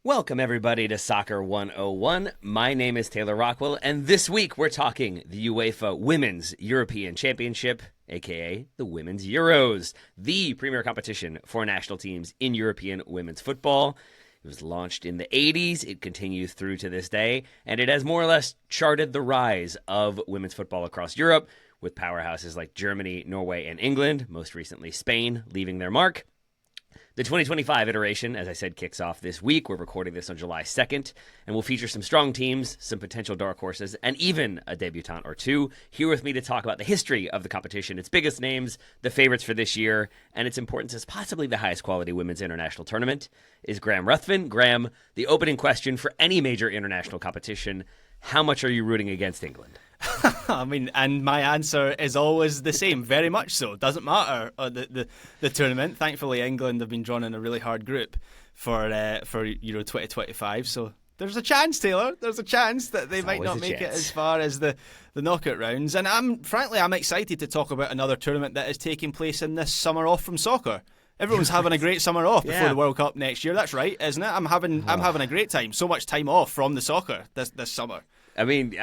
Welcome, everybody, to Soccer 101. My name is Taylor Rockwell, and this week we're talking the UEFA Women's European Championship, aka the Women's Euros, the premier competition for national teams in European women's football. It was launched in the 80s, it continues through to this day, and it has more or less charted the rise of women's football across Europe, with powerhouses like Germany, Norway, and England, most recently Spain, leaving their mark. The 2025 iteration, as I said, kicks off this week. We're recording this on July 2nd, and we'll feature some strong teams, some potential dark horses, and even a debutante or two. Here with me to talk about the history of the competition, its biggest names, the favorites for this year, and its importance as possibly the highest quality women's international tournament, is Graham Ruthven. Graham, the opening question for any major international competition: how much are you rooting against England? I mean, and my answer is always the same, very much so. Doesn't matter the tournament. Thankfully, England have been drawn in a really hard group for Euro 2025. So there's a chance, Taylor. There's a chance that they might not make it as far as the knockout rounds. And I'm excited to talk about another tournament that is taking place in this summer off from soccer. Everyone's having a great summer off before the World Cup next year. That's right, isn't it? I'm having a great time. So much time off from the soccer this summer. I mean,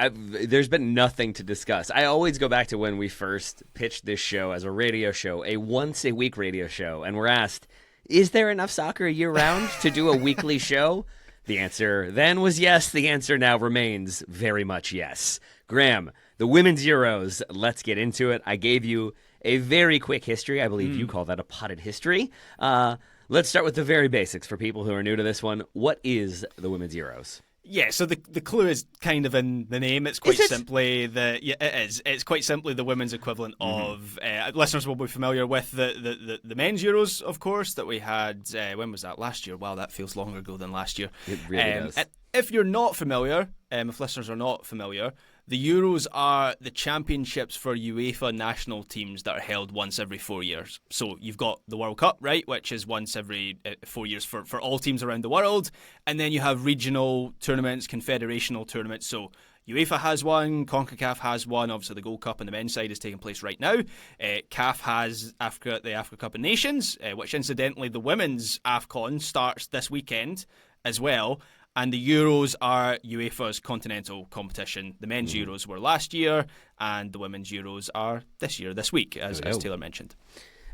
there's been nothing to discuss. I always go back to when we first pitched this show as a radio show, a once-a-week radio show, and we're asked, is there enough soccer year-round to do a weekly show? The answer then was yes. The answer now remains very much yes. Graham, the Women's Euros, let's get into it. I gave you a very quick history. I believe you call that a potted history. Let's start with the very basics for people who are new to this one. What is the Women's Euros? Yeah, so the clue is kind of in the name. It's quite simply it is. It's quite simply the women's equivalent of. Listeners will be familiar with the men's Euros, of course, that we had. When was that? Last year. Wow, that feels longer ago than last year. It really does. If you're not familiar, if listeners are not familiar, the Euros are the championships for UEFA national teams that are held once every 4 years. So you've got the World Cup, right, which is once every 4 years for all teams around the world. And then you have regional tournaments, confederational tournaments. So UEFA has one, CONCACAF has one. Obviously, the Gold Cup on the men's side is taking place right now. CAF has the Africa Cup of Nations, which incidentally, the women's AFCON starts this weekend as well. And the Euros are UEFA's continental competition. The men's Euros were last year, and the women's Euros are this week, as Taylor mentioned.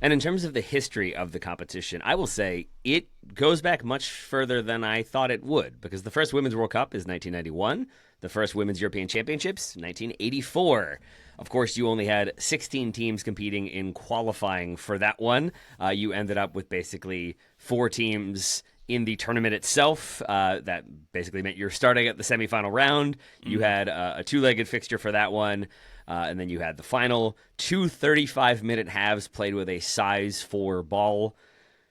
And in terms of the history of the competition, I will say it goes back much further than I thought it would, because the first Women's World Cup is 1991, the first Women's European Championships, 1984. Of course, you only had 16 teams competing in qualifying for that one. You ended up with basically 4 teams in the tournament itself. That basically meant you're starting at the semifinal round. You had a 2-legged fixture for that one. And then you had the final 2 35-minute halves played with a size 4 ball.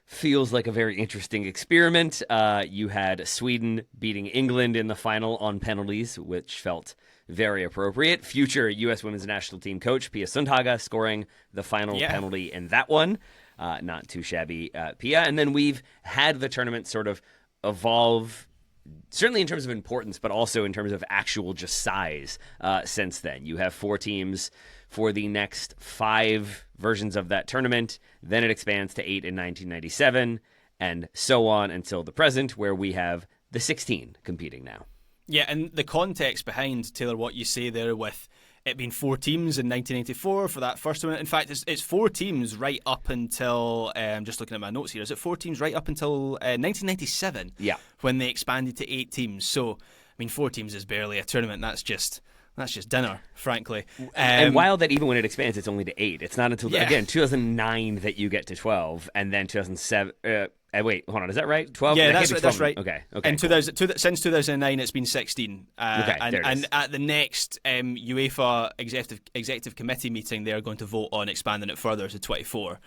Feels like a very interesting experiment. You had Sweden beating England in the final on penalties, which felt very appropriate. Future U.S. women's national team coach Pia Sundhage scoring the final penalty in that one. Not too shabby, Pia. And then we've had the tournament sort of evolve, certainly in terms of importance, but also in terms of actual just size since then. You have 4 teams for the next 5 versions of that tournament. Then it expands to 8 in 1997, and so on until the present, where we have the 16 competing now. Yeah, and the context behind, Taylor, what you say there with it being 4 teams in 1984 for that first one. In fact, it's 4 teams right up until, I'm just looking at my notes here, is it 4 teams right up until 1997? Yeah. When they expanded to 8 teams. So, I mean, 4 teams is barely a tournament. That's just dinner, frankly. And while that, even when it expands, it's only to 8. It's not until, again, 2009 that you get to 12, and then 2007... wait, hold on. Is that right? 12? Yeah, that's right. Okay. And cool. Since 2009, it's been 16. And at the next UEFA executive committee meeting, they're going to vote on expanding it further to 24.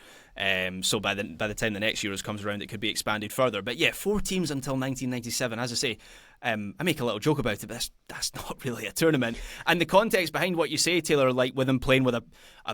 So by the time the next Euros comes around, it could be expanded further. But yeah, 4 teams until 1997. As I say, I make a little joke about it, but that's not really a tournament. And the context behind what you say, Taylor, like with them playing with a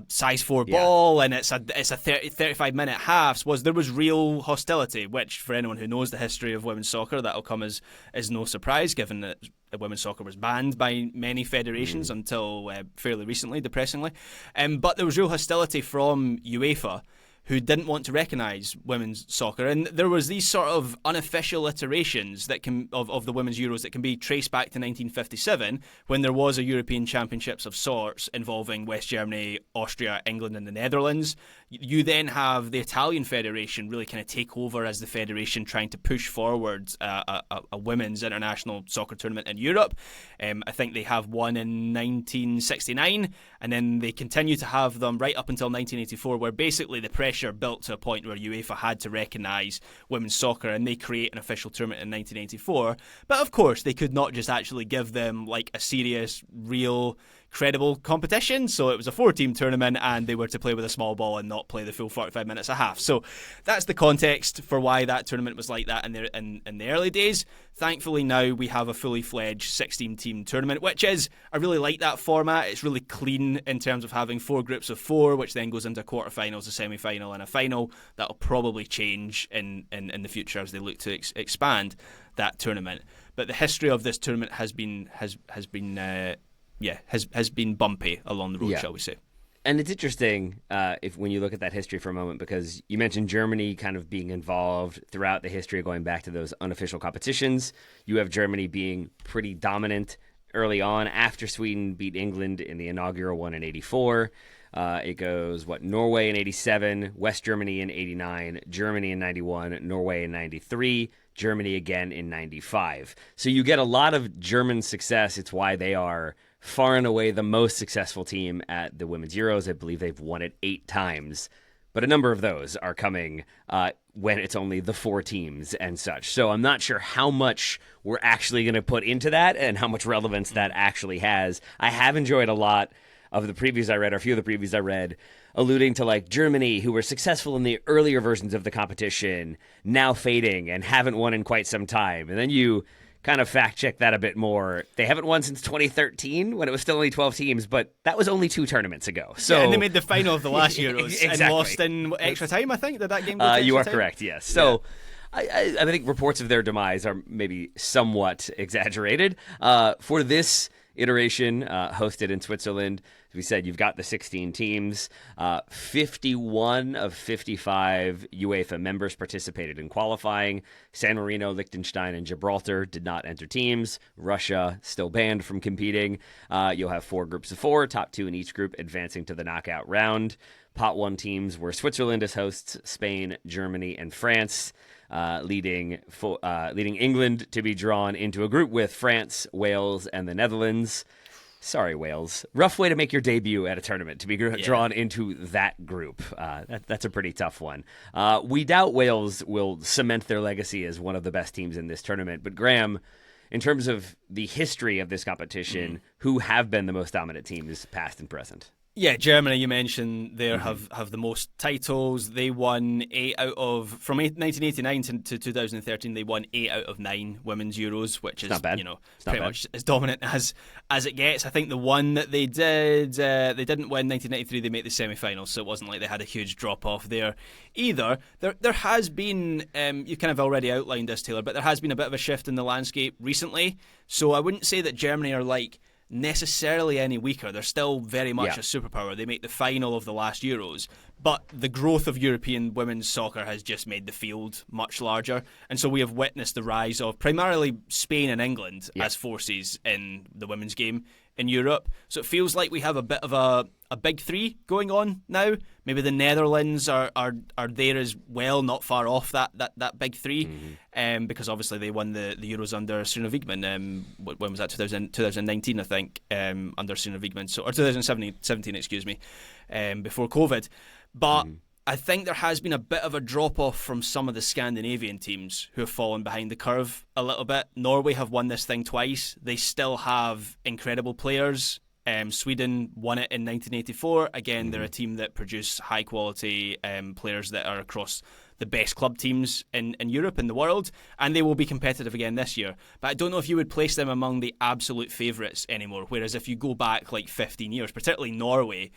size 4 ball and it's a 35-minute halves, was there was real hostility, which for anyone who knows the history of women's soccer, that'll come as no surprise, given that women's soccer was banned by many federations until fairly recently, depressingly. But there was real hostility from UEFA, who didn't want to recognise women's soccer. And there was these sort of unofficial iterations that of the Women's Euros that can be traced back to 1957, when there was a European Championships of sorts involving West Germany, Austria, England and the Netherlands. You then have the Italian Federation really kind of take over as the federation, trying to push forward a women's international soccer tournament in Europe. I think they have one in 1969, and then they continue to have them right up until 1984, where basically the pressure built to a point where UEFA had to recognise women's soccer, and they create an official tournament in 1984. But of course, they could not just actually give them like a serious, real, credible competition. So it was a 4-team tournament, and they were to play with a small ball and not play the full 45 minutes a half. So that's the context for why that tournament was like that in the early days. Thankfully now we have a fully fledged 16-team tournament, which is, I really like that format. It's really clean in terms of having 4 groups of 4, which then goes into quarterfinals, a semi-final and a final. That'll probably change in the future as they look to expand that tournament. But the history of this tournament has been bumpy along the road, shall we say. And it's interesting when you look at that history for a moment, because you mentioned Germany kind of being involved throughout the history, going back to those unofficial competitions. You have Germany being pretty dominant early on after Sweden beat England in the inaugural one in 84. It goes, Norway in 87, West Germany in 89, Germany in 91, Norway in 93, Germany again in 95. So you get a lot of German success. It's why they are far and away the most successful team at the Women's Euros. I believe they've won it 8 times. But a number of those are coming when it's only the 4 teams and such. So I'm not sure how much we're actually going to put into that and how much relevance that actually has. I have enjoyed a lot of the previews I read, or a few of the previews I read, alluding to like Germany, who were successful in the earlier versions of the competition, now fading and haven't won in quite some time. And then you kind of fact check that a bit more. They haven't won since 2013 when it was still only 12 teams, but that was only 2 tournaments ago. So and they made the final of the last Euros exactly. and lost in extra time, I think. Did that game go to extra You are time? correct, yes. So I think reports of their demise are maybe somewhat exaggerated. For this iteration, hosted in Switzerland, as we said, you've got the 16 teams. 51 of 55 UEFA members participated in qualifying. San Marino, Liechtenstein, and Gibraltar did not enter teams. Russia still banned from competing. You'll have 4 groups of 4, top 2 in each group advancing to the knockout round. Pot 1 teams were Switzerland as hosts, Spain, Germany, and France, leading England to be drawn into a group with France, Wales, and the Netherlands. Sorry, Wales. Rough way to make your debut at a tournament, to be drawn into that group. That's a pretty tough one. We doubt Wales will cement their legacy as one of the best teams in this tournament. But Graham, in terms of the history of this competition, who have been the most dominant teams, past and present? Yeah, Germany, you mentioned there, have the most titles. They won 8 out of, from 1989 to 2013, they won 8 out of 9 Women's Euros, which is, not bad. Pretty much as dominant as it gets. I think the one that they didn't win, 1993, they made the semi-finals, so it wasn't like they had a huge drop-off there either. There has been, you kind of already outlined this, Taylor, but there has been a bit of a shift in the landscape recently, so I wouldn't say that Germany are like necessarily any weaker. They're still very much a superpower. They make the final of the last Euros, but the growth of European women's soccer has just made the field much larger, and so we have witnessed the rise of primarily Spain and England as forces in the women's game in Europe. So it feels like we have a bit of a big 3 going on now. Maybe the Netherlands are there as well, not far off that big 3, because obviously they won the Euros under Serena Wiegman. When was that? 2019, I think, under Serena Wiegman, or 2017, excuse me, before COVID. But I think there has been a bit of a drop-off from some of the Scandinavian teams who have fallen behind the curve a little bit. Norway have won this thing twice. They still have incredible players. Sweden won it in 1984. Again, they're a team that produce high-quality players that are across the best club teams in Europe and the world, and they will be competitive again this year. But I don't know if you would place them among the absolute favourites anymore, whereas if you go back like 15 years, particularly Norway,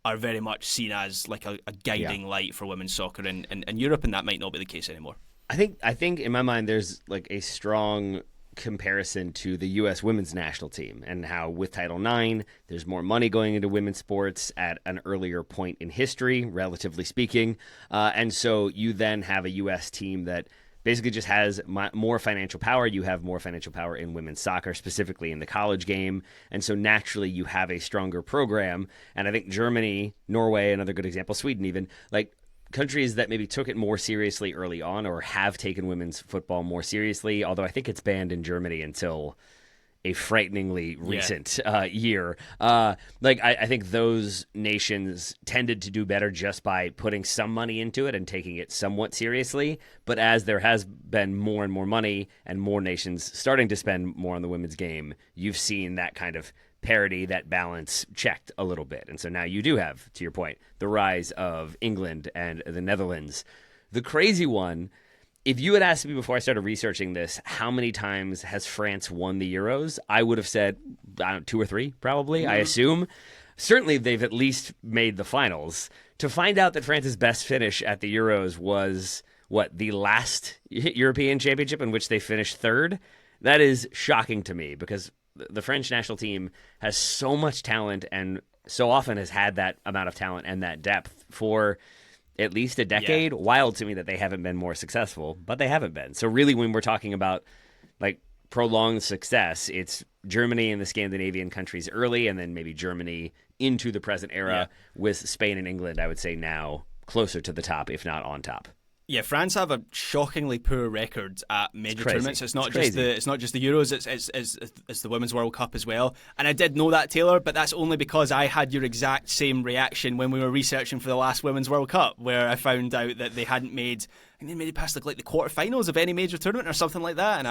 are very much seen as like a guiding light for women's soccer in Europe, and that might not be the case anymore. I think in my mind there's like a strong comparison to the U.S. women's national team and how with Title IX, there's more money going into women's sports at an earlier point in history, relatively speaking. And so you then have a U.S. team that basically just has more financial power. You have more financial power in women's soccer, specifically in the college game. And so naturally you have a stronger program. And I think Germany, Norway, another good example, Sweden even, like countries that maybe took it more seriously early on or have taken women's football more seriously, although I think it's banned in Germany until a frighteningly recent year. I think those nations tended to do better just by putting some money into it and taking it somewhat seriously. But as there has been more and more money and more nations starting to spend more on the women's game, you've seen that kind of parity, that balance checked a little bit. And so now you do have, to your point, the rise of England and the Netherlands. The crazy one, if you had asked me before I started researching this, how many times has France won the Euros, I would have said, I don't know, 2 or 3, probably, I assume. Certainly they've at least made the finals. To find out that France's best finish at the Euros was, the last European Championship in which they finished third, that is shocking to me because the French national team has so much talent and so often has had that amount of talent and that depth for at least a decade. Yeah. Wild to me that they haven't been more successful, but they haven't been. So really when we're talking about like prolonged success, it's Germany and the Scandinavian countries early and then maybe Germany into the present era with Spain and England, I would say now closer to the top, if not on top. Yeah, France have a shockingly poor record at major tournaments. It's not just the Euros. It's the Women's World Cup as well. And I did know that, Taylor, but that's only because I had your exact same reaction when we were researching for the last Women's World Cup, where I found out that they hadn't made. I think they made it past like the quarterfinals of any major tournament or something like that. And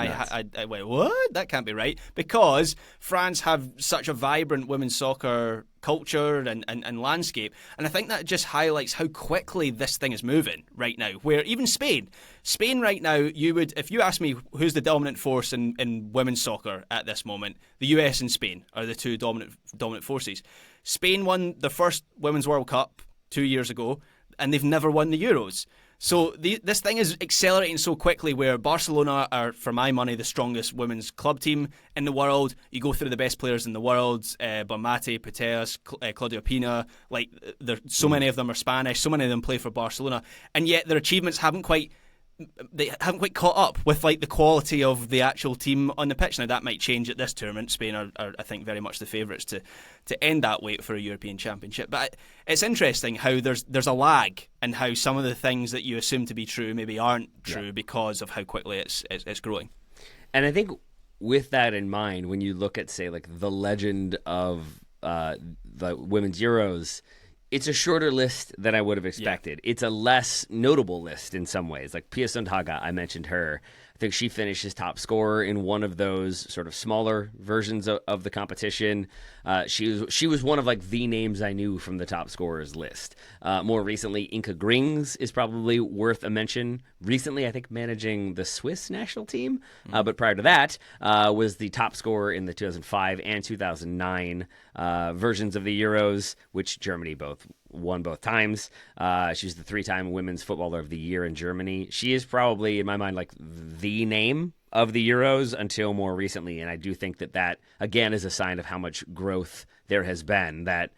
I went, what? That can't be right, because France have such a vibrant women's soccer culture and landscape, and I think that just highlights how quickly this thing is moving right now, where even Spain right now, if you ask me who's the dominant force in women's soccer at this moment, the US and Spain are the two dominant forces. Spain won the first Women's World Cup 2 years ago, and they've never won the Euros. So this thing is accelerating so quickly where Barcelona are, for my money, the strongest women's club team in the world. You go through the best players in the world, Bonmati, Putellas, Claudia Pina, so many of them are Spanish, so many of them play for Barcelona, and yet their achievements haven't quite caught up with like the quality of the actual team on the pitch. Now that might change at this tournament. Spain are I think very much the favourites to end that wait for a European Championship. But it's interesting how there's a lag and how some of the things that you assume to be true maybe aren't true because of how quickly it's growing. And I think with that in mind, when you look at say like the legend of the Women's Euros, it's a shorter list than I would have expected. Yeah. It's a less notable list in some ways. Like Pia Sundhage, I mentioned her. I think she finishes top scorer in one of those sort of smaller versions of the competition. She was one of like the names I knew from the top scorers list. More recently, Inka Grings is probably worth a mention. Recently, I think managing the Swiss national team, but prior to that, was the top scorer in the 2005 and 2009 versions of the Euros, which Germany won both times. She's the 3-time Women's Footballer of the Year in Germany. She is probably, in my mind, like the name of the Euros until more recently, and I do think that again is a sign of how much growth there has been. That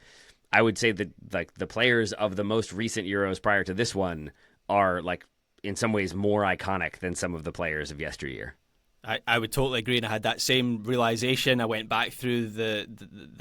I would say that like the players of the most recent Euros prior to this one are like in some ways more iconic than some of the players of yesteryear. I would totally agree, and I had that same realization. I went back through the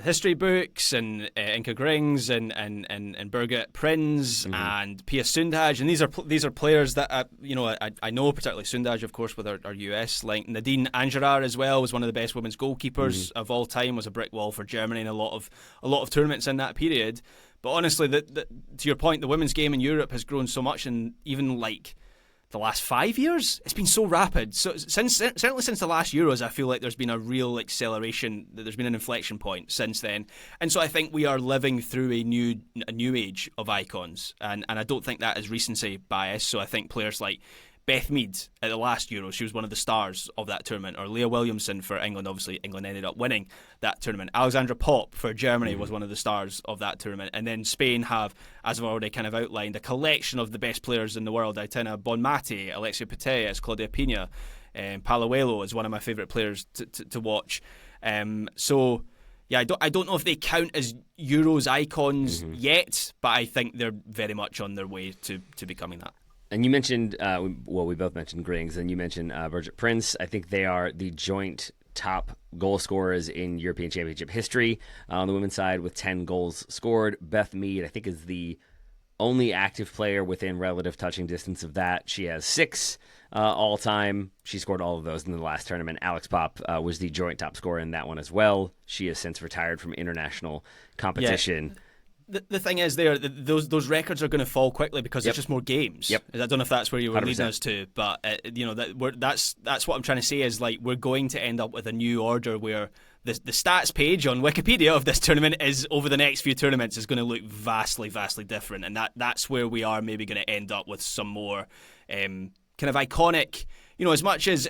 history books and Inka Grings and Birgit Prinz and Pia Sundhage, and these are players that I know, particularly Sundhage, of course, with our US link. Nadine Angerar as well was one of the best women's goalkeepers of all time. Was a brick wall for Germany in a lot of tournaments in that period. But honestly, to your point, the women's game in Europe has grown so much, and even like the last 5 years, it's been so rapid. So certainly since the last Euros, I feel like there's been a real acceleration. There's been an inflection point since then, and so I think we are living through a new age of icons, and I don't think that is recency bias. So I think players like Beth Mead at the last Euro, she was one of the stars of that tournament, or Leah Williamson for England. Obviously, England ended up winning that tournament. Alexandra Popp for Germany was one of the stars of that tournament. And then Spain have, as I've already kind of outlined, a collection of the best players in the world. Aitana Bonmati, Alexia Putellas, Claudia Pina. Paluelo is one of my favourite players to watch. So yeah, I don't know if they count as Euros icons yet, but I think they're very much on their way to becoming that. And you mentioned, we both mentioned Grings, and you mentioned Birgit Prince. I think they are the joint top goal scorers in European Championship history on the women's side with 10 goals scored. Beth Mead, I think, is the only active player within relative touching distance of that. She has 6 all-time. She scored all of those in the last tournament. Alex Pop was the joint top scorer in that one as well. She has since retired from international competition. Yeah. The thing is, those records are going to fall quickly because there's just more games. Yep. I don't know if that's where you were 100%. leading us to, but that's what I'm trying to say is like we're going to end up with a new order where the stats page on Wikipedia of this tournament is over the next few tournaments is going to look vastly different, and that's where we are maybe going to end up with some more kind of iconic. As much as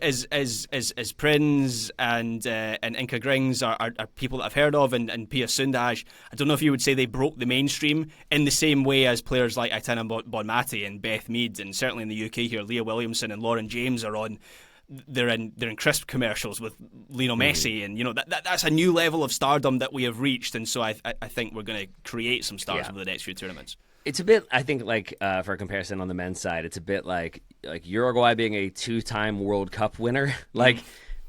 Prinz and Inka Grings are people that I've heard of, and Pia Sundhage, I don't know if you would say they broke the mainstream in the same way as players like Aitana Bonmati and Beth Mead, and certainly in the UK here, Leah Williamson and Lauren James are on. They're in crisp commercials with Lionel Messi, and that's a new level of stardom that we have reached, and so I think we're going to create some stars over the next few tournaments. It's a bit, I think, like for a comparison on the men's side, it's a bit like Uruguay being a 2-time World Cup winner.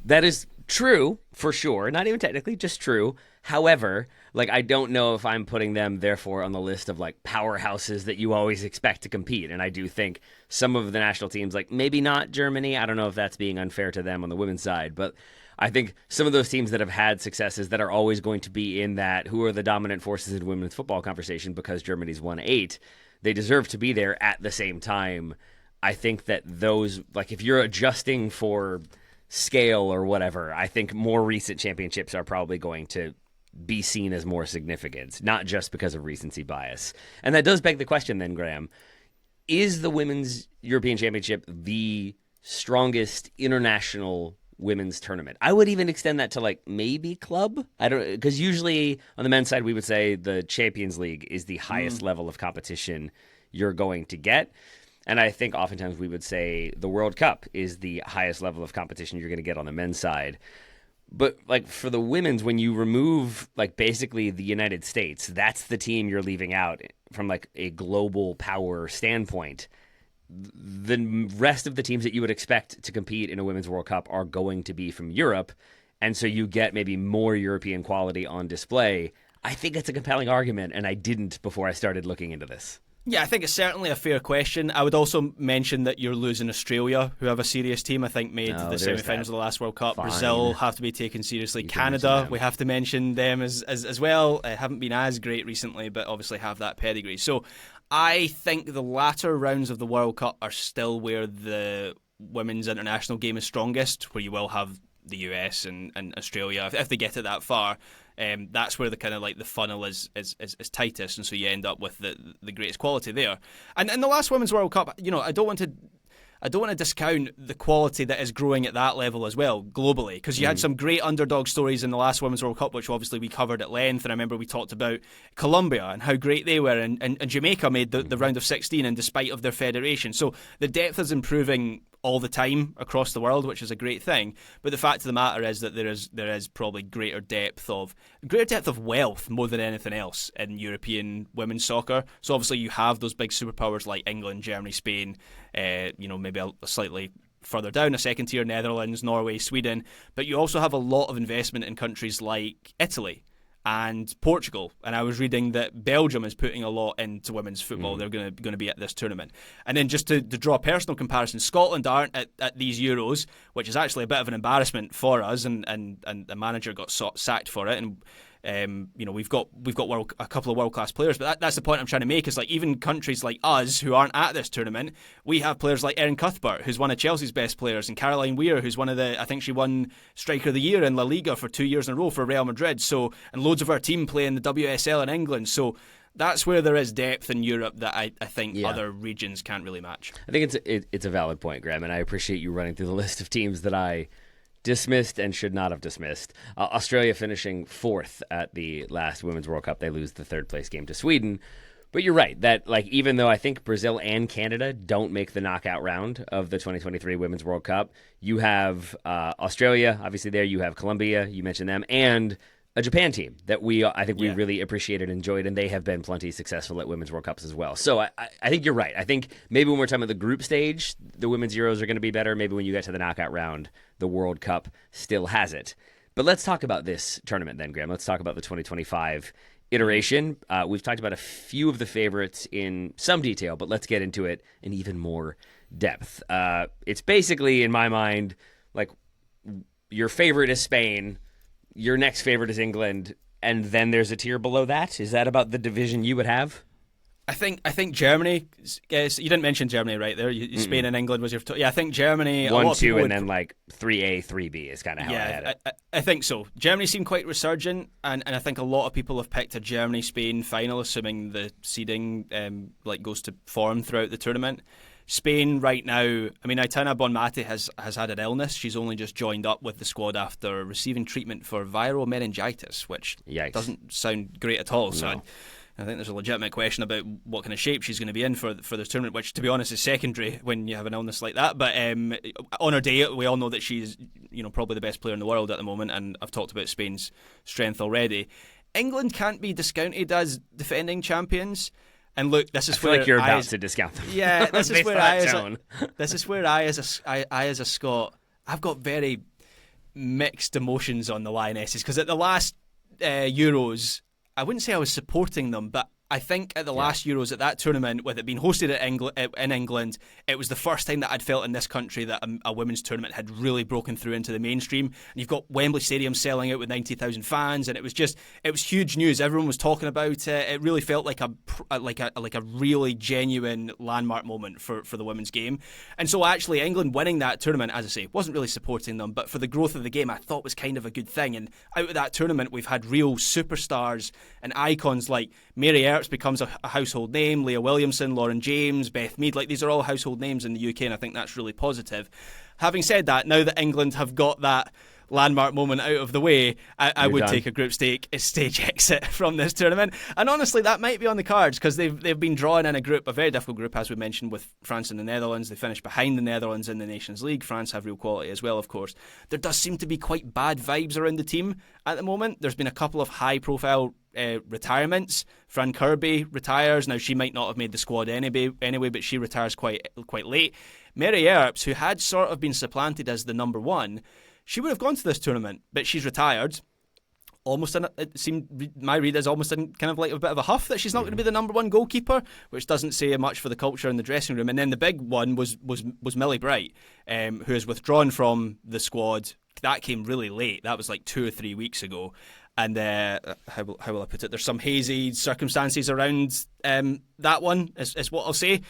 That is true for sure. Not even technically, just true. However, I don't know if I'm putting them, therefore, on the list of powerhouses that you always expect to compete. And I do think some of the national teams, maybe not Germany. I don't know if that's being unfair to them on the women's side, but I think some of those teams that have had successes that are always going to be in that who are the dominant forces in women's football conversation because Germany's won 8, they deserve to be there at the same time. I think that those, if you're adjusting for scale or whatever, I think more recent championships are probably going to be seen as more significant, not just because of recency bias. And that does beg the question then, Graham, is the Women's European Championship the strongest international women's tournament? I would even extend that to maybe club. I don't, because usually on the men's side we would say the Champions League is the highest level of competition you're going to get, and I think oftentimes we would say the World Cup is the highest level of competition you're going to get on the men's side. But for the women's, when you remove basically the United States, that's the team you're leaving out from a global power standpoint. The rest of the teams that you would expect to compete in a Women's World Cup are going to be from Europe, and so you get maybe more European quality on display. I think it's a compelling argument, and I didn't before I started looking into this. Yeah, I think it's certainly a fair question. I would also mention that you're losing Australia, who have a serious team. I think made the semi-finals of the last World Cup. Fine. Brazil have to be taken seriously. Canada, we have to mention them as well. Haven't been as great recently, but obviously have that pedigree. So I think the latter rounds of the World Cup are still where the women's international game is strongest, where you will have the US and Australia if they get it that far. That's where the kind of the funnel is tightest, and so you end up with the greatest quality there. And in the last Women's World Cup, I don't want to discount the quality that is growing at that level as well globally, because you had some great underdog stories in the last Women's World Cup, which obviously we covered at length. And I remember we talked about Colombia and how great they were, and Jamaica made the round of 16, and despite of their federation. So the depth is improving all the time across the world, which is a great thing. But the fact of the matter is that there is probably greater depth of wealth more than anything else in European women's soccer. So obviously you have those big superpowers like England, Germany, Spain, maybe a slightly further down, a second tier, Netherlands, Norway, Sweden. But you also have a lot of investment in countries like Italy and Portugal, and I was reading that Belgium is putting a lot into women's football. They're going to be at this tournament. And then just to draw a personal comparison, Scotland aren't at these Euros, which is actually a bit of an embarrassment for us, and the manager got sacked for it. And we've got a couple of world class players, but that's the point I'm trying to make. Is even countries like us who aren't at this tournament, we have players like Erin Cuthbert, who's one of Chelsea's best players, and Caroline Weir, who's I think she won Striker of the Year in La Liga for 2 years in a row for Real Madrid. So, and loads of our team play in the WSL in England. So that's where there is depth in Europe that I think other regions can't really match. I think it's a valid point, Graham, and I appreciate you running through the list of teams that I dismissed and should not have dismissed. Australia finishing 4th at the last Women's World Cup. They lose the 3rd place game to Sweden. But you're right that, like, even though I think Brazil and Canada don't make the knockout round of the 2023 Women's World Cup, you have Australia, obviously there. You have Colombia, you mentioned them, and a Japan team that I think we really appreciated and enjoyed, and they have been plenty successful at Women's World Cups as well. So I think you're right. I think maybe when we're talking about the group stage, the Women's Euros are going to be better. Maybe when you get to the knockout round, the World Cup still has it. But let's talk about this tournament then, Graham. Let's talk about the 2025 iteration. We've talked about a few of the favorites in some detail, but let's get into it in even more depth. It's basically, in my mind, like your favorite is Spain, your next favorite is England, and then there's a tier below that. Is that about the division you would have? I think Germany. You didn't mention Germany right there. Spain and England was your. I think Germany 1, 2, and then like 3A, 3B is kind of how I had it. I think so. Germany seemed quite resurgent, and I think a lot of people have picked a Germany-Spain final, assuming the seeding goes to form throughout the tournament. Spain right now, I mean, Aitana Bonmati has had an illness. She's only just joined up with the squad after receiving treatment for viral meningitis, which doesn't sound great at all. No. So I think there's a legitimate question about what kind of shape she's going to be in for this tournament, which, to be honest, is secondary when you have an illness like that. But on her day, we all know that she's probably the best player in the world at the moment, and I've talked about Spain's strength already. England can't be discounted as defending champions. And look, this is I feel where like you're about to discount them. Yeah, this is where I as a Scot, I've got very mixed emotions on the Lionesses, because at the last Euros, I wouldn't say I was supporting them, but I think at the last Euros, at that tournament, with it being hosted in England, it was the first time that I'd felt in this country that a women's tournament had really broken through into the mainstream. And you've got Wembley Stadium selling out with 90,000 fans, and it was huge news. Everyone was talking about it. It really felt like a really genuine landmark moment for the women's game. And so actually, England winning that tournament, as I say, wasn't really supporting them, but for the growth of the game, I thought was kind of a good thing. And out of that tournament, we've had real superstars and icons like Mary Earps becomes a household name, Leah Williamson, Lauren James, Beth Mead. Like, these are all household names in the UK, and I think that's really positive. Having said that, now that England have got that landmark moment out of the way, I would take a group stage exit from this tournament. And honestly, that might be on the cards, because they've been drawn in a very difficult group, as we mentioned, with France and the Netherlands. They finished behind the Netherlands in the Nations League. France have real quality as well, of course. There does seem to be quite bad vibes around the team at the moment. There's been a couple of high-profile retirements. Fran Kirby retires. Now, she might not have made the squad anyway, but she retires quite late. Mary Earps, who had sort of been supplanted as the number one, she would have gone to this tournament, but she's retired. It seemed, my read is almost in kind of like a bit of a huff that she's not going to be the number one goalkeeper, which doesn't say much for the culture in the dressing room. And then the big one was Millie Bright, who has withdrawn from the squad. That came really late. That was like 2 or 3 weeks ago. And how will I put it? There's some hazy circumstances around that one, is what I'll say.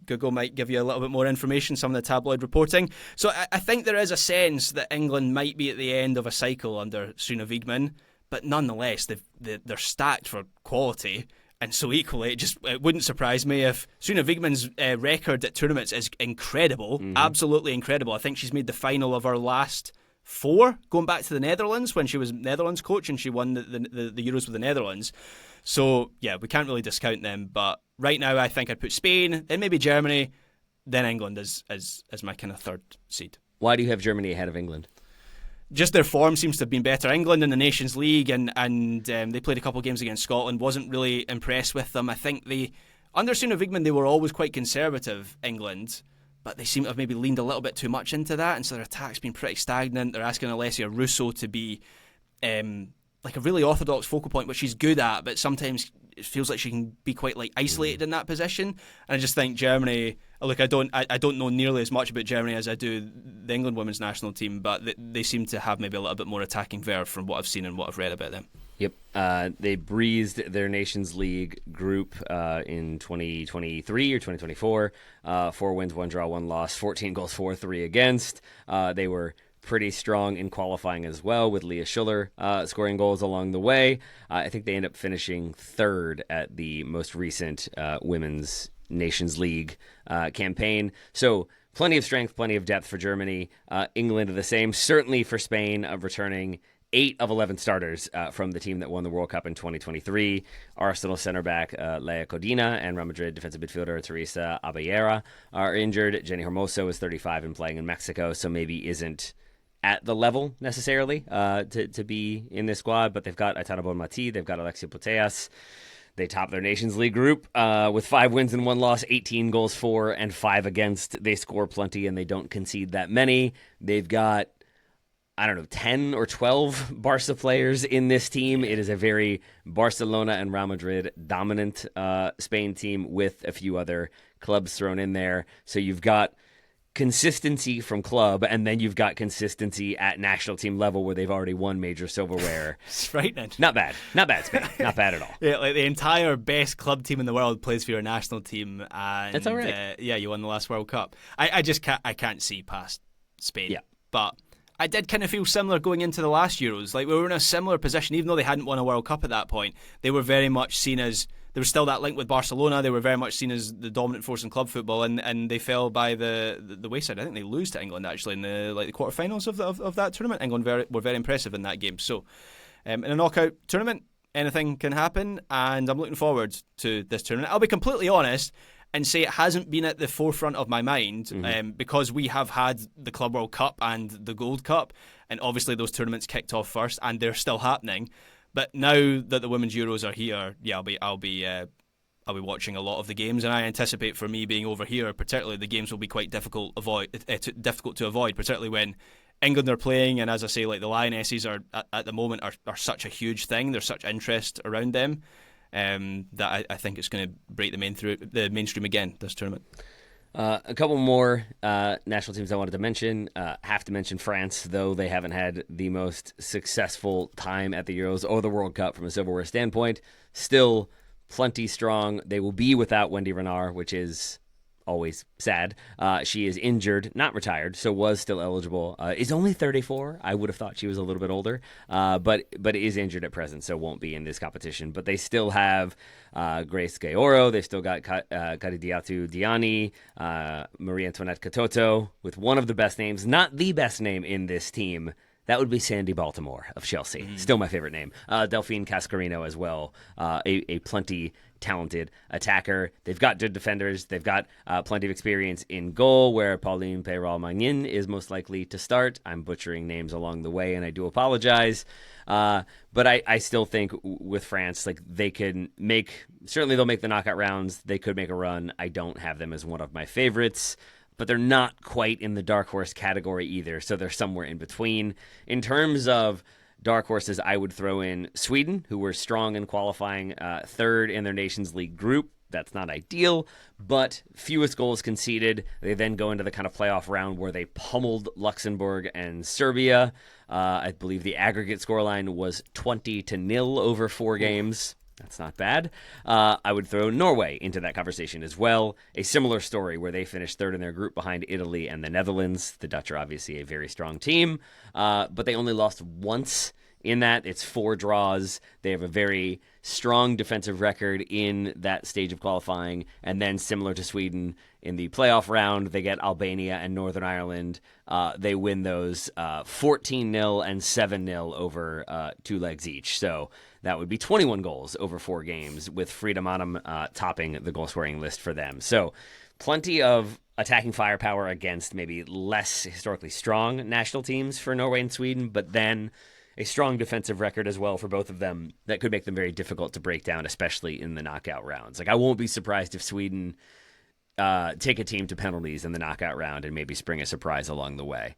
Google might give you a little bit more information, some of the tabloid reporting. So I think there is a sense that England might be at the end of a cycle under Sune Wiegman, but nonetheless, they're stacked for quality. And so equally, it wouldn't surprise me if Sune Wiegman's record at tournaments is incredible, absolutely incredible. I think she's made the final of her last 4, going back to the Netherlands when she was Netherlands coach and she won the Euros with the Netherlands. So, yeah, we can't really discount them. But right now, I think I'd put Spain, then maybe Germany, then England as my kind of third seed. Why do you have Germany ahead of England? Just their form seems to have been better. England in the Nations League, and they played a couple of games against Scotland. Wasn't really impressed with them. I think under Sune Wiegman, they were always quite conservative, England, but they seem to have maybe leaned a little bit too much into that, and so their attack's been pretty stagnant. They're asking Alessia Russo to be like a really orthodox focal point, which she's good at, but sometimes it feels like she can be quite like isolated in that position. And I just think Germany, look, I don't know nearly as much about Germany as I do the England women's national team, but they seem to have maybe a little bit more attacking verve from what I've seen and what I've read about them. Yep. They breezed their Nations League group in 2023 or 2024. 4 wins, 1 draw, 1 loss, 14 goals, 4-3 against. They were pretty strong in qualifying as well, with Leah Schuller scoring goals along the way. I think they end up finishing 3rd at the most recent Women's Nations League campaign. So plenty of strength, plenty of depth for Germany. England the same. Certainly for Spain, of returning 8 of 11 starters from the team that won the World Cup in 2023. Arsenal center back Leia Codina and Real Madrid defensive midfielder Teresa Abellera are injured. Jenny Hermoso is 35 and playing in Mexico, so maybe isn't at the level necessarily to be in this squad, but they've got Aitana Bonmati, they've got Alexia Putellas. They top their Nations League group with 5 wins and 1 loss, 18 goals for and 5 against. They score plenty and they don't concede that many. They've got, 10 or 12 Barca players in this team. It is a very Barcelona and Real Madrid dominant Spain team with a few other clubs thrown in there. So you've got consistency from club, and then you've got consistency at national team level where they've already won major silverware. It's frightening. Not bad, Spain. Not bad at all. Yeah, like the entire best club team in the world plays for your national team, and that's all right. You won the last World Cup. I just can't see past Spain. Yeah. But I did kind of feel similar going into the last Euros. Like we were in a similar position, even though they hadn't won a World Cup at that point. They were very much seen as, there was still that link with Barcelona. They were very much seen as the dominant force in club football, and they fell by the wayside. I think they lose to England actually in the quarterfinals of that tournament. England were very impressive in that game. So in a knockout tournament, anything can happen, and I'm looking forward to this tournament. I'll be completely honest and say it hasn't been at the forefront of my mind because we have had the Club World Cup and the Gold Cup, and obviously those tournaments kicked off first, and they're still happening. But now that the Women's Euros are here, I'll be watching a lot of the games, and I anticipate for me being over here, particularly the games will be quite difficult to avoid, particularly when England are playing, and as I say, like the Lionesses are at the moment are such a huge thing. There's such interest around them. That I think it's going to break the mainstream again this tournament. A couple more national teams I wanted to mention. Have to mention France, though they haven't had the most successful time at the Euros or the World Cup from a silverware standpoint. Still plenty strong. They will be without Wendy Renard, which is always sad. She is injured, not retired, so was still eligible. Is only 34. I would have thought she was a little bit older, but is injured at present, so won't be in this competition. But they still have Grace Gayoro. They've still got Kadidiatu Diani, Marie Antoinette Katoto, with one of the best names, not the best name in this team. That would be Sandy Baltimore of Chelsea. Still my favorite name. Delphine Cascarino as well. A plenty talented attacker. They've got good defenders. They've got plenty of experience in goal, where Pauline Peyral-Magnin is most likely to start. I'm butchering names along the way, and I do apologize. But I still think with France, like they can certainly they'll make the knockout rounds. They could make a run. I don't have them as one of my favorites, but they're not quite in the dark horse category either, so they're somewhere in between. In terms of dark horses, I would throw in Sweden, who were strong in qualifying, third in their Nations League group. That's not ideal, but fewest goals conceded. They then go into the kind of playoff round where they pummeled Luxembourg and Serbia. I believe the aggregate scoreline was 20-0 over 4 games. That's not bad. I would throw Norway into that conversation as well. A similar story where they finished third in their group behind Italy and the Netherlands. The Dutch are obviously a very strong team, but they only lost once in that. It's 4 draws. They have a very strong defensive record in that stage of qualifying. And then similar to Sweden, in the playoff round, they get Albania and Northern Ireland. They win those 14-0 and 7-0 over 2 legs each. So that would be 21 goals over 4 games, with Frida Maanum topping the goal-scoring list for them. So plenty of attacking firepower against maybe less historically strong national teams for Norway and Sweden, but then a strong defensive record as well for both of them that could make them very difficult to break down, especially in the knockout rounds. Like, I won't be surprised if Sweden take a team to penalties in the knockout round and maybe spring a surprise along the way.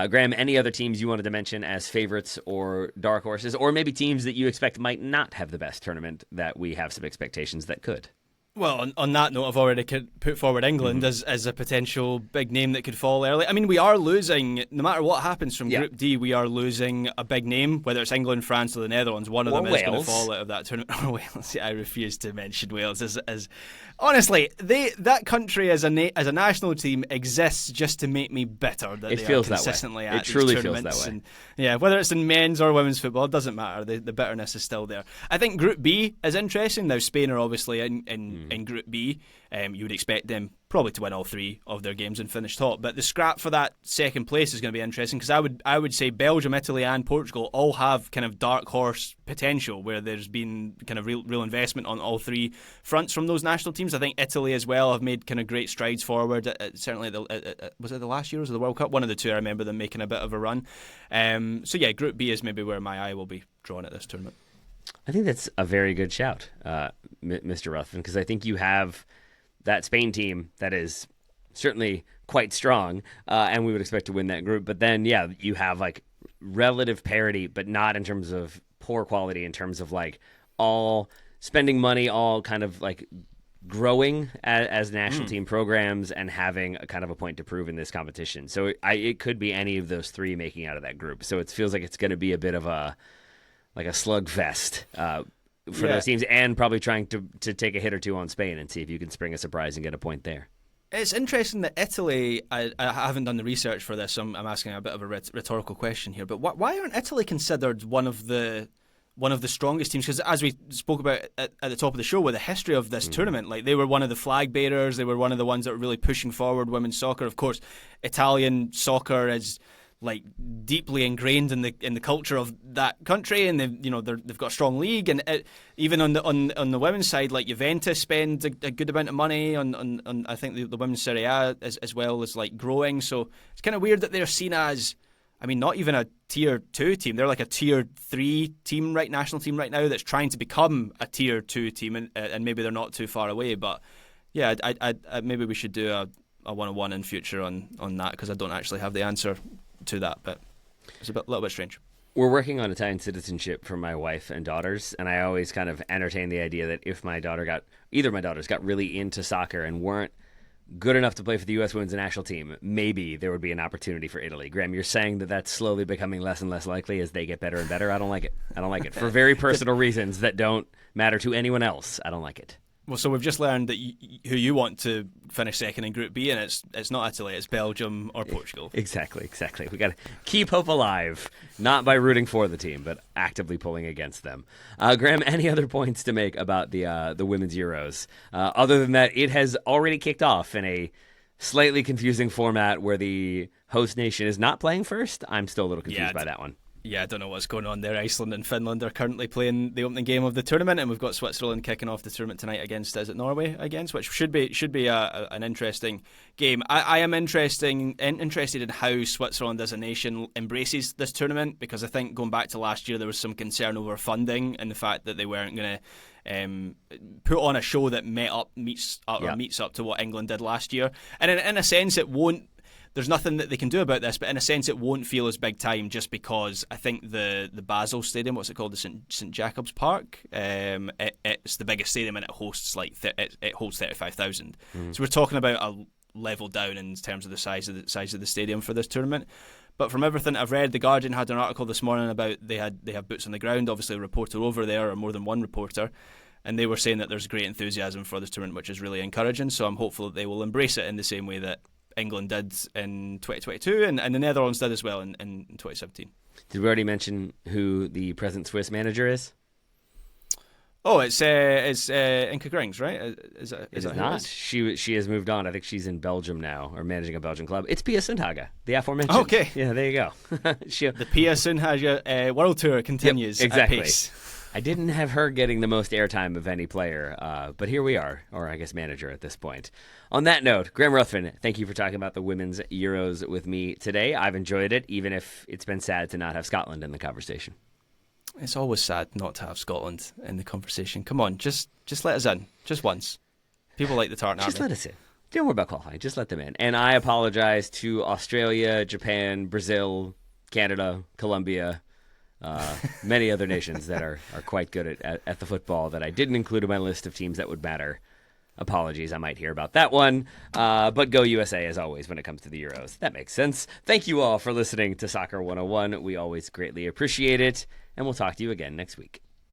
Graham, any other teams you wanted to mention as favorites or dark horses, or maybe teams that you expect might not have the best tournament that we have some expectations that could? Well, on that note, I've already put forward England as a potential big name that could fall early. I mean, we are losing, no matter what happens from Group D, we are losing a big name, whether it's England, France, or the Netherlands. One of them is going to fall out of that tournament. Or Wales. I refuse to mention Wales as honestly, that country as a national team exists just to make me bitter that they are consistently at these tournaments. It truly feels that way. And, whether it's in men's or women's football, it doesn't matter. The bitterness is still there. I think Group B is interesting. Now, Spain are obviously in Group B. You would expect them probably to win all 3 of their games and finish top. But the scrap for that second place is going to be interesting, because I would say Belgium, Italy and Portugal all have kind of dark horse potential, where there's been kind of real investment on all 3 fronts from those national teams. I think Italy as well have made kind of great strides forward. Certainly, was it the last Euros or the World Cup? One of the two, I remember them making a bit of a run. So yeah, Group B is maybe where my eye will be drawn at this tournament. I think that's a very good shout, Mr. Ruthven, because I think you have that Spain team that is certainly quite strong, and we would expect to win that group. But then, yeah, you have like relative parity, but not in terms of poor quality, in terms of like all spending money, all kind of like growing as national team programs and having a kind of a point to prove in this competition. So it could be any of those 3 making out of that group. So it feels like it's going to be a bit of a slugfest for those teams, and probably trying to take a hit or 2 on Spain and see if you can spring a surprise and get a point there. It's interesting that Italy, I haven't done the research for this, so I'm asking a bit of a rhetorical question here, but why aren't Italy considered one of the strongest teams? Because as we spoke about at the top of the show, with the history of this tournament, like they were one of the flag bearers, they were one of the ones that were really pushing forward women's soccer. Of course, Italian soccer is like deeply ingrained in the culture of that country, and they've got a strong league, and even on the women's side, like Juventus spend a good amount of money on I think the women's Serie A as well as like growing. So it's kind of weird that they're seen as, I mean, not even a tier 2 team. They're like a tier 3 team, right? National team right now that's trying to become a tier 2 team, and maybe they're not too far away. But yeah, I maybe we should do a 101 in future on that, because I don't actually have the answer to that, but it's a little bit strange. We're working on Italian citizenship for my wife and daughters, and I always kind of entertain the idea that if either of my daughters got really into soccer and weren't good enough to play for the U.S. women's national team, maybe there would be an opportunity for Italy. Graham, you're saying that that's slowly becoming less and less likely as they get better and better. I don't like it. For very personal reasons that don't matter to anyone else. I don't like it. Well, so we've just learned that who you want to finish second in Group B, and it's not Italy, it's Belgium or Portugal. Exactly. We got to keep hope alive, not by rooting for the team, but actively pulling against them. Graham, any other points to make about the women's Euros? Other than that, it has already kicked off in a slightly confusing format where the host nation is not playing first. I'm still a little confused by that one. Yeah, I don't know what's going on there. Iceland and Finland are currently playing the opening game of the tournament, and we've got Switzerland kicking off the tournament tonight against, is it Norway against, which should be an interesting game. I am interested in how Switzerland as a nation embraces this tournament, because I think going back to last year there was some concern over funding and the fact that they weren't going to put on a show that meets up to what England did last year. And in a sense, it won't. There's nothing that they can do about this, but in a sense, it won't feel as big time, just because I think the Basel Stadium, what's it called, the St Jacobs Park, it's the biggest stadium, and it hosts it holds 35,000. So we're talking about a level down in terms of the size of the stadium for this tournament. But from everything I've read, The Guardian had an article this morning about they have boots on the ground, obviously a reporter over there, or more than one reporter, and they were saying that there's great enthusiasm for this tournament, which is really encouraging. So I'm hopeful that they will embrace it in the same way that England did in 2022 and the Netherlands did as well in 2017. Did we already mention who the present Swiss manager is? Oh, it's Inka Grings, right? Is it not? She has moved on. I think she's in Belgium now, or managing a Belgian club. It's Pia Sundhage, the aforementioned. Okay. Yeah, there you go. The Pia Sundhage World Tour continues. Yep, exactly. At pace. I didn't have her getting the most airtime of any player, but here we are, or I guess manager at this point. On that note, Graham Ruthven, thank you for talking about the Women's Euros with me today. I've enjoyed it, even if it's been sad to not have Scotland in the conversation. It's always sad not to have Scotland in the conversation. Come on, just let us in, just once. People like the Tartan Army. Just let us in. Don't worry about qualifying, just let them in. And I apologize to Australia, Japan, Brazil, Canada, Colombia, many other nations that are quite good at the football that I didn't include in my list of teams that would matter. Apologies, I might hear about that one. But go USA as always when it comes to the Euros. That makes sense. Thank you all for listening to Soccer 101. We always greatly appreciate it, and we'll talk to you again next week.